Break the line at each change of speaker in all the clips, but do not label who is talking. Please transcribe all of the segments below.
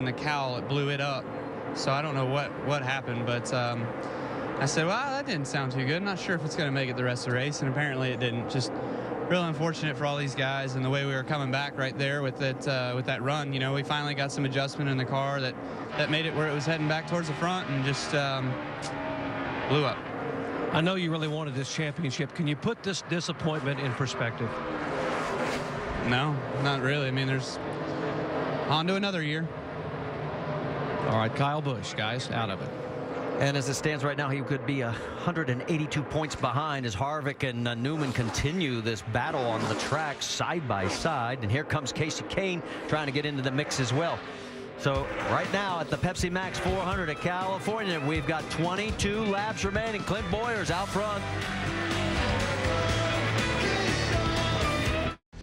the cowl, it blew it up. So I don't know what happened, but I said, well, that didn't sound too good. I'm not sure if it's going to make it the rest of the race, and apparently it didn't. Just real unfortunate for all these guys, and the way we were coming back right there with that run. You know, we finally got some adjustment in the car that made it where it was heading back towards the front, and just blew up.
I know you really wanted this championship. Can you put this disappointment in perspective?
No, not really. I mean, there's on to another year.
All right, Kyle Busch, guys, out of it.
And as it stands right now, he could be 182 points behind as Harvick and Newman continue this battle on the track side by side. And here comes Casey Kane trying to get into the mix as well. So right now at the Pepsi Max 400 at California, we've got 22 laps remaining. Clint Bowyer's out front.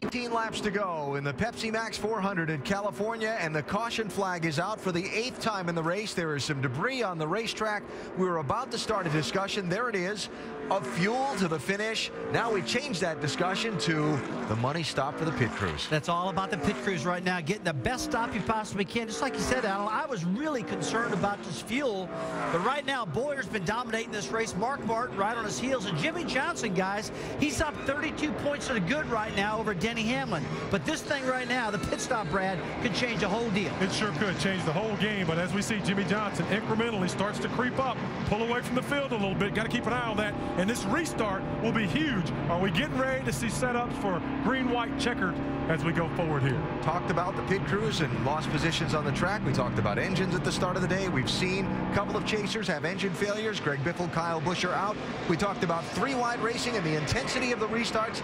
18 laps to go in the Pepsi Max 400 at California, and the caution flag is out for the 8th time in the race. There is some debris on the racetrack. We were about to start a discussion. There it is, of fuel to the finish. Now we change that discussion to the money stop for the pit crews.
That's all about the pit crews right now, getting the best stop you possibly can. Just like you said, Alan, I was really concerned about this fuel, but right now Bowyer's been dominating this race. Mark Martin right on his heels, and Jimmy Johnson, guys, he's up 32 points to the good right now over Denny Hamlin. But this thing right now, the pit stop, Brad, could change the whole deal.
It sure could change the whole game, but as we see, Jimmy Johnson incrementally starts to creep up, pull away from the field a little bit. Got to keep an eye on that, and this restart will be huge. Are we getting ready to see setups for green-white checkered as we go forward here?
Talked about the pit crews and lost positions on the track. We talked about engines at the start of the day. We've seen a couple of chasers have engine failures. Greg Biffle, Kyle Busch are out. We talked about 3-wide racing and the intensity of the restarts,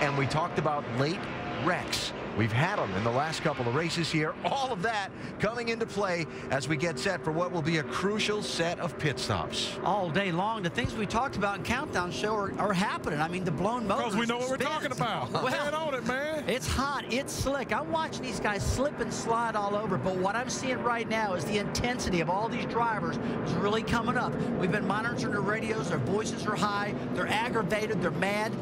and we talked about late wrecks. We've had them in the last couple of races here. All of that coming into play as we get set for what will be a crucial set of pit stops.
All day long, the things we talked about in Countdown Show are happening. I mean, the blown motors.
Because we know what we're talking about.
Well,
get on it, man.
It's hot. It's slick. I'm watching these guys slip and slide all over, but what I'm seeing right now is the intensity of all these drivers is really coming up. We've been monitoring their radios. Their voices are high. They're aggravated. They're mad.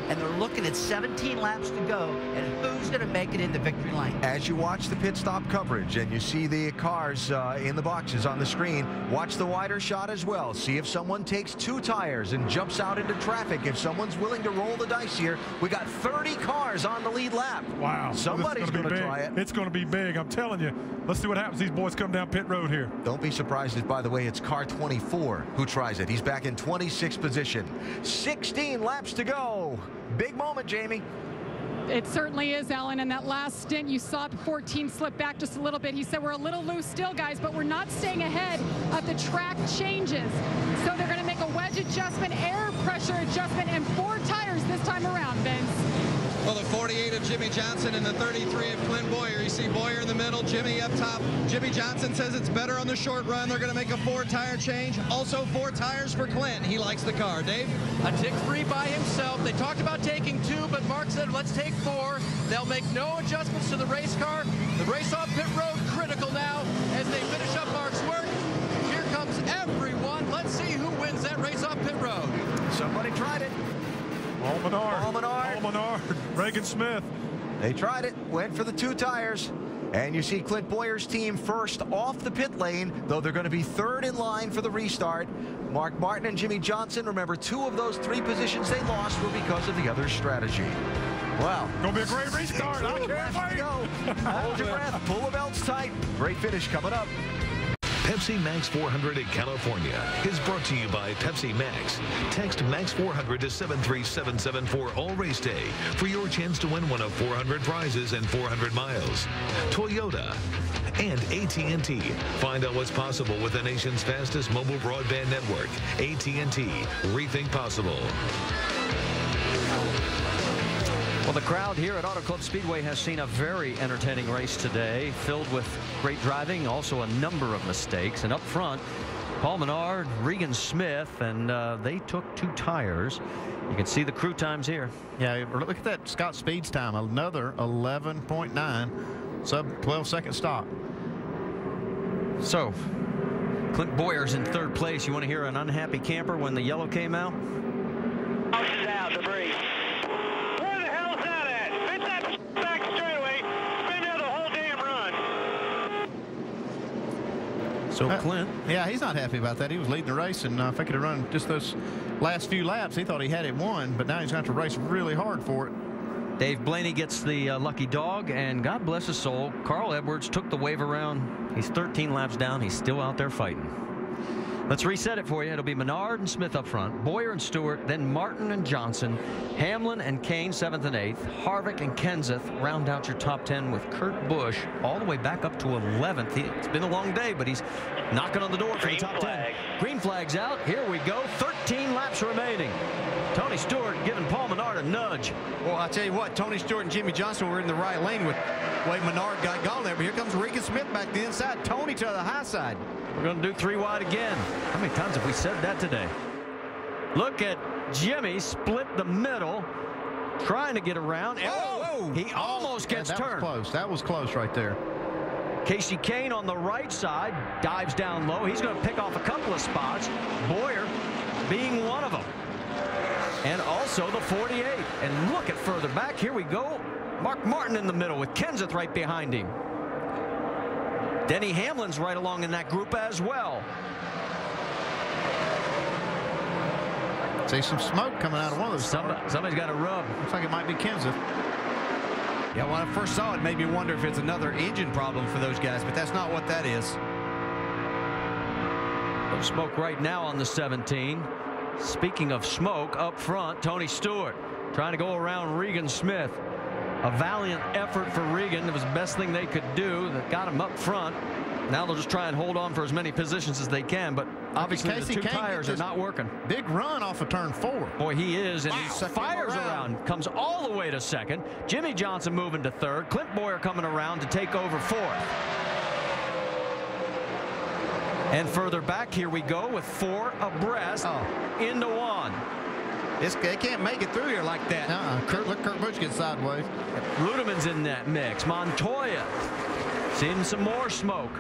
And they're looking at 17 laps to go, and who's going to make it in the victory lane.
As you watch the pit stop coverage and you see the cars in the boxes on the screen, watch the wider shot as well. See if someone takes 2 tires and jumps out into traffic. If someone's willing to roll the dice here, we got 30 cars on the lead lap.
Wow.
Somebody's going to try it.
It's going to be big. I'm telling you. Let's see what happens. These boys come down pit road here.
Don't be surprised if, by the way, it's car 24 who tries it. He's back in 26th position. 16 laps to go. Big moment, Jamie.
It certainly is, Alan. And that last stint, you saw 14 slip back just a little bit. He said, we're a little loose still, guys, but we're not staying ahead of the track changes. So they're going to make a wedge adjustment, air pressure adjustment, and 4 tires this time around, Vince.
Well, the 48 of Jimmy Johnson and the 33 of Clint Bowyer. You see Bowyer in the middle, Jimmy up top. Jimmy Johnson says it's better on the short run. They're going to make a 4-tire change. Also 4 tires for Clint. He likes the car. Dave?
A tick 3 by himself. They talked about taking 2, but Mark said, let's take 4. They'll make no adjustments to the race car. The race off pit road critical now as they finish up Mark's work. Here comes everyone. Let's see who wins that race off pit road.
Somebody tried it.
Paul Menard. Reagan Smith.
They tried it, went for the 2 tires. And you see Clint Bowyer's team first off the pit lane, though they're going to be 3rd in line for the restart. Mark Martin and Jimmy Johnson, remember, 2 of those 3 positions they lost were because of the other strategy. Wow.
Going to be a great restart. I can't wait.
Hold your breath. Pull the belts tight. Great finish coming up.
Pepsi Max 400 in California is brought to you by Pepsi Max. Text Max 400 to 73774 all race day for your chance to win one of 400 prizes and 400 miles. Toyota and AT&T. Find out what's possible with the nation's fastest mobile broadband network. AT&T. Rethink possible.
Well, the crowd here at Auto Club Speedway has seen a very entertaining race today, filled with great driving, also a number of mistakes. And up front, Paul Menard, Regan Smith, and they took 2 tires. You can see the crew times here.
Yeah, look at that Scott Speed's time, another 11.9, sub 12-second stop.
So, Clint Bowyer's in 3rd place. You want to hear an unhappy camper when the yellow came out?
Out, debris.
So Clint.
Yeah, he's not happy about that. He was leading the race, and if I could have run just those last few laps, he thought he had it won, but now he's going to have to race really hard for it.
Dave Blaney gets the lucky dog, and God bless his soul, Carl Edwards took the wave around. He's 13 laps down. He's still out there fighting. Let's reset it for you. It'll be Menard and Smith up front, Boyer and Stewart, then Martin and Johnson, Hamlin and Kane 7th and 8th, Harvick and Kenseth round out your top 10 with Kurt Busch all the way back up to 11th. It's been a long day, but he's knocking on the door for the top 10. Green flag's out. Here we go. 13 laps remaining. Tony Stewart giving Paul Menard a nudge.
Well, I tell you what, Tony Stewart and Jimmy Johnson were in the right lane with the way Menard got gone there. But here comes Regan Smith back to the inside. Tony to the high side.
We're going to do 3 wide again. How many times have we said that today? Look at Jimmy split the middle, trying to get around. And
whoa.
He almost gets turned.
That was close. That was close right there.
Casey Kane on the right side dives down low. He's going to pick off a couple of spots. Boyer being one of them. And also the 48. And look at further back. Here we go. Mark Martin in the middle with Kenseth right behind him. Denny Hamlin's right along in that group as well.
See some smoke coming out of one of those.
Somebody's got a rub.
Looks like it might be Kenseth.
Yeah, when I first saw it, it made me wonder if it's another engine problem for those guys, but that's not what that is.
No smoke right now on the 17. Speaking of smoke, up front, Tony Stewart trying to go around Regan Smith. A valiant effort for Regan. It was the best thing they could do. That got him up front. Now they'll just try and hold on for as many positions as they can, but obviously the two tires are not working.
Big run off of turn 4.
Boy, he is, and he fires around, comes all the way to second. Jimmy Johnson moving to third. Clint Boyer coming around to take over fourth. And further back, here we go with 4 abreast into 1.
They can't make it through here like that.
Look, Kurt Busch gets sideways.
Ruderman's in that mix. Montoya seeing some more smoke.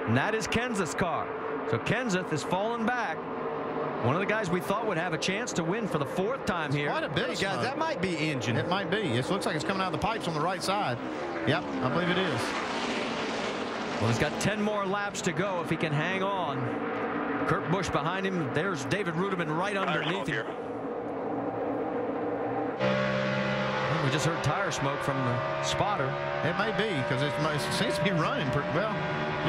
And that is Kenseth's car. So Kenseth is falling back. One of the guys we thought would have a chance to win for the 4th time here.
Quite a bit of
guys, that might be engine.
It might be. It looks like it's coming out of the pipes on the right side. Yep, I believe it is.
Well, he's got 10 more laps to go if he can hang on. Kurt Busch behind him. There's David Ruderman right underneath him. We just heard tire smoke from the spotter.
It may be, because it seems to be running pretty well.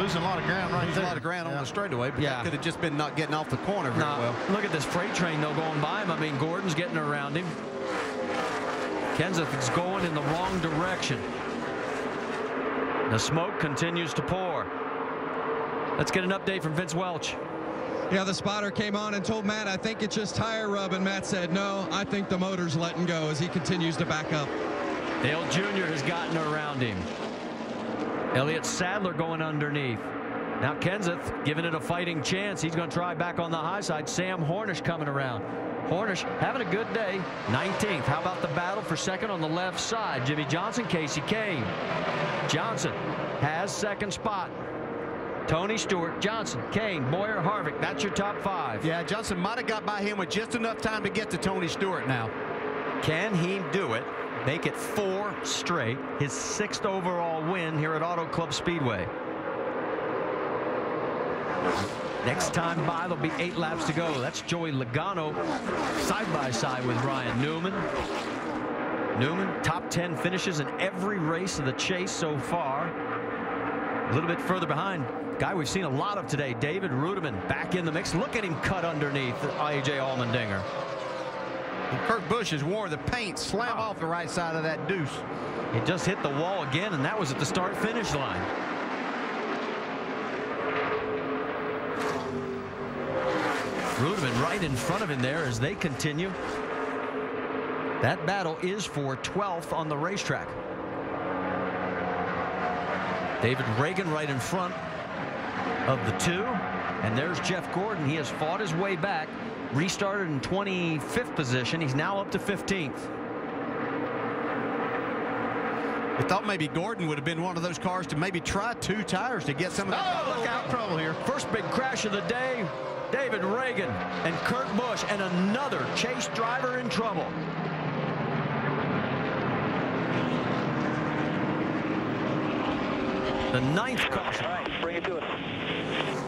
Losing a lot of ground right there.
A lot of ground on the straightaway, but that could have just been not getting off the corner very well.
Look at this freight train, though, going by him. I mean, Gordon's getting around him. Kenseth is going in the wrong direction. The smoke continues to pour. Let's get an update from Vince Welch.
Yeah, the spotter came on and told Matt, I think it's just tire rub, and Matt said, no, I think the motor's letting go as he continues to back up.
Dale Jr. has gotten around him. Elliott Sadler going underneath. Now Kenseth giving it a fighting chance. He's going to try back on the high side. Sam Hornish coming around. Hornish having a good day. 19th. How about the battle for second on the left side? Jimmy Johnson, Casey Kane. Johnson has second spot. Tony Stewart, Johnson, Kane, Boyer, Harvick. That's your top 5.
Yeah, Johnson might have got by him with just enough time to get to Tony Stewart now.
Can he do it? Make it 4 straight. His 6th overall win here at Auto Club Speedway. Next time by, there'll be 8 laps to go. That's Joey Logano side by side with Ryan Newman. Newman, top 10 finishes in every race of the chase so far. A little bit further behind, guy we've seen a lot of today, David Ruderman, back in the mix. Look at him cut underneath A.J. Allmendinger.
Kurt Busch has wore the paint slam off the right side of that deuce.
He just hit the wall again, and that was at the start-finish line. Ruderman right in front of him there as they continue. That battle is for 12th on the racetrack. David Reagan right in front of the 2. And there's Jeff Gordon. He has fought his way back. Restarted in 25th position. He's now up to 15th.
I thought maybe Gordon would have been one of those cars to maybe try 2 tires to get some of that.
Look out, trouble here. First big crash of the day. David Reagan and Kurt Busch, and another chase driver in trouble. The 9th caution.
All right, bring it